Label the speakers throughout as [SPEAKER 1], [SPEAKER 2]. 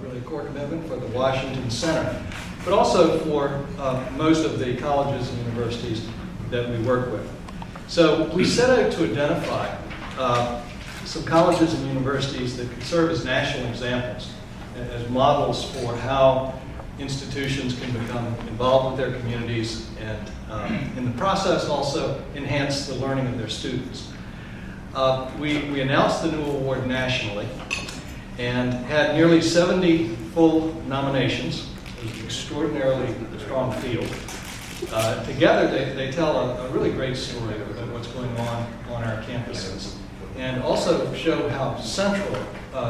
[SPEAKER 1] really a core commitment for the Washington Center, but also for most of the colleges and universities that we work with. So we set out to identify some colleges and universities that could serve as national examples, as models for how institutions can become involved with their communities and in the process also enhance the learning of their students. We announced the new award nationally and had nearly 70 full nominations. It was an extraordinarily strong field. Together they tell a really great story of what's going on our campuses and also show how central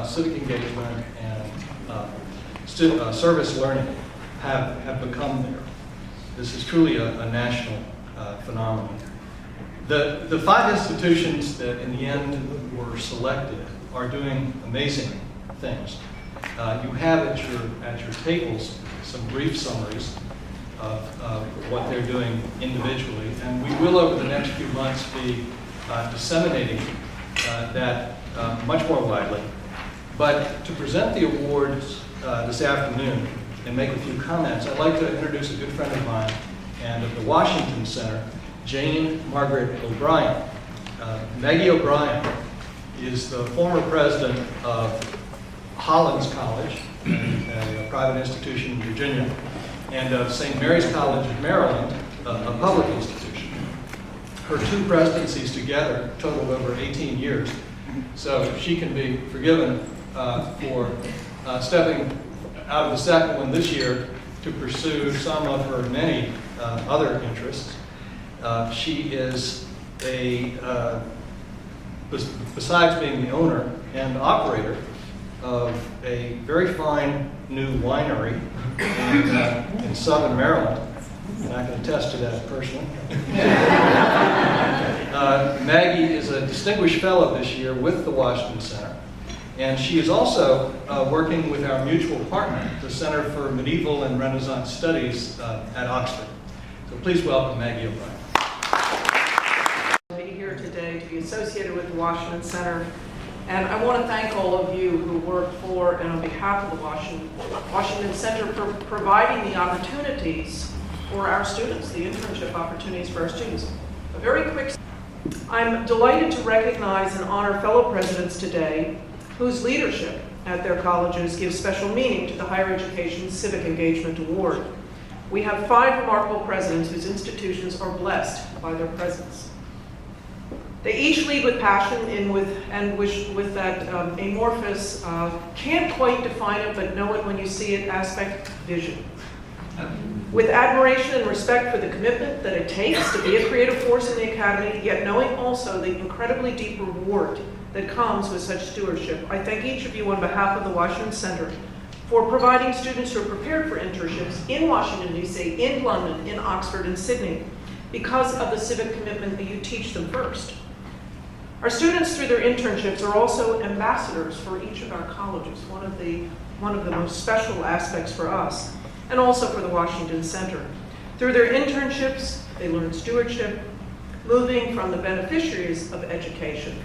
[SPEAKER 1] civic engagement and service learning have become there. This is truly a national phenomenon. The 5 institutions that in the end were selected are doing amazing things. You have at your tables some brief summaries of what they're doing individually, and we will over the next few months be disseminating that much more widely. But to present the awards this afternoon and make a few comments, I'd like to introduce a good friend of mine and of the Washington Center, Jane Margaret O'Brien. Maggie O'Brien is the former president of Hollins College, a private institution in Virginia, and of St. Mary's College of Maryland, a public institution. Her 2 presidencies together totaled over 18 years, so she can be forgiven for stepping out of the second one this year to pursue some of her many other interests. She is besides being the owner and operator of a very fine new winery in southern Maryland, and I can attest to that personally. Maggie is a distinguished fellow this year with the Washington Center, and she is also working with our mutual partner, the Center for Medieval and Renaissance Studies at Oxford. So please welcome Maggie O'Brien.
[SPEAKER 2] To be here today to be associated with the Washington Center, and I want to thank all of you who work for and on behalf of the Washington Center for providing the opportunities for our students, the internship opportunities for our students. A very quick, I'm delighted to recognize and honor fellow presidents today whose leadership at their colleges gives special meaning to the Higher Education Civic Engagement Award. We have 5 remarkable presidents whose institutions are blessed by their presence. They each lead with passion and with that amorphous, can't quite define it, but know it when you see it aspect, vision. With admiration and respect for the commitment that it takes to be a creative force in the academy, yet knowing also the incredibly deep reward that comes with such stewardship, I thank each of you on behalf of the Washington Center for providing students who are prepared for internships in Washington, D.C., in London, in Oxford, and Sydney, because of the civic commitment that you teach them first. Our students, through their internships, are also ambassadors for each of our colleges, one of the most special aspects for us, and also for the Washington Center. Through their internships, they learn stewardship, moving from the beneficiaries of education,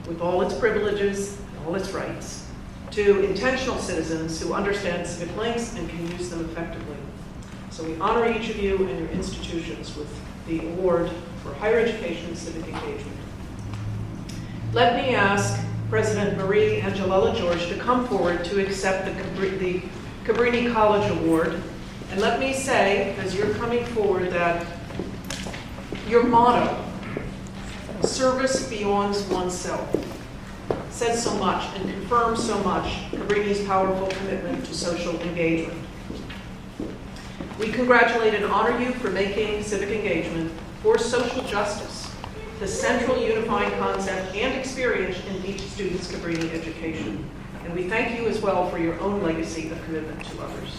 [SPEAKER 2] with all its privileges and all its rights, to intentional citizens who understand civic links and can use them effectively. So we honor each of you and your institutions with the award for higher education and civic engagement. Let me ask President Marie Angelella George to come forward to accept the Cabrini College Award. And let me say, as you're coming forward, that your motto, service beyond oneself, says so much and confirms so much Cabrini's powerful commitment to social engagement. We congratulate and honor you for making civic engagement for social justice the central unifying concept and experience in each student's Cabrini education. And we thank you as well for your own legacy of commitment to others.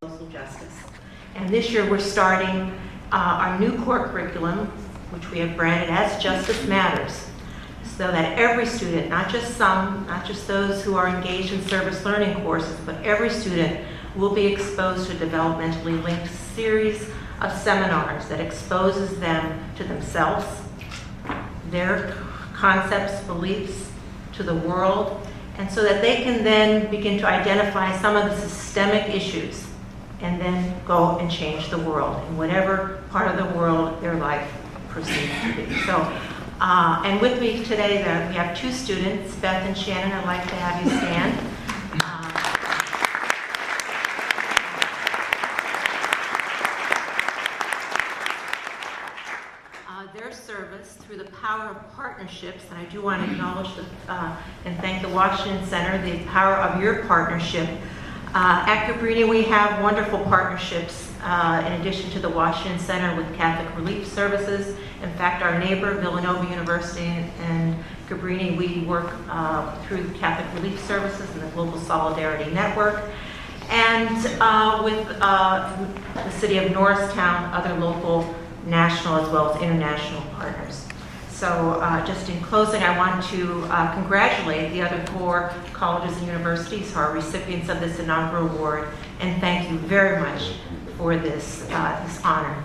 [SPEAKER 3] Social justice. And this year we're starting our new core curriculum, which we have branded as Justice Matters, so that every student, not just some, not just those who are engaged in service learning courses, but every student will be exposed to a developmentally linked series of seminars that exposes them to themselves, their concepts, beliefs, to the world, and so that they can then begin to identify some of the systemic issues and then go and change the world in whatever part of the world their life proceeds to be. So, and with me today, we have two students, Beth and Shannon. I'd like to have you stand. Their service through the power of partnerships, and I do want to acknowledge and thank the Washington Center, the power of your partnership. At Cabrini, we have wonderful partnerships in addition to the Washington Center with Catholic Relief Services. In fact, our neighbor, Villanova University and Cabrini, we work through the Catholic Relief Services and the Global Solidarity Network. And with the city of Norristown, other local, national, as well as international partners. So just in closing, I want to congratulate the other 4 colleges and universities who are recipients of this inaugural award, and thank you very much for this honor.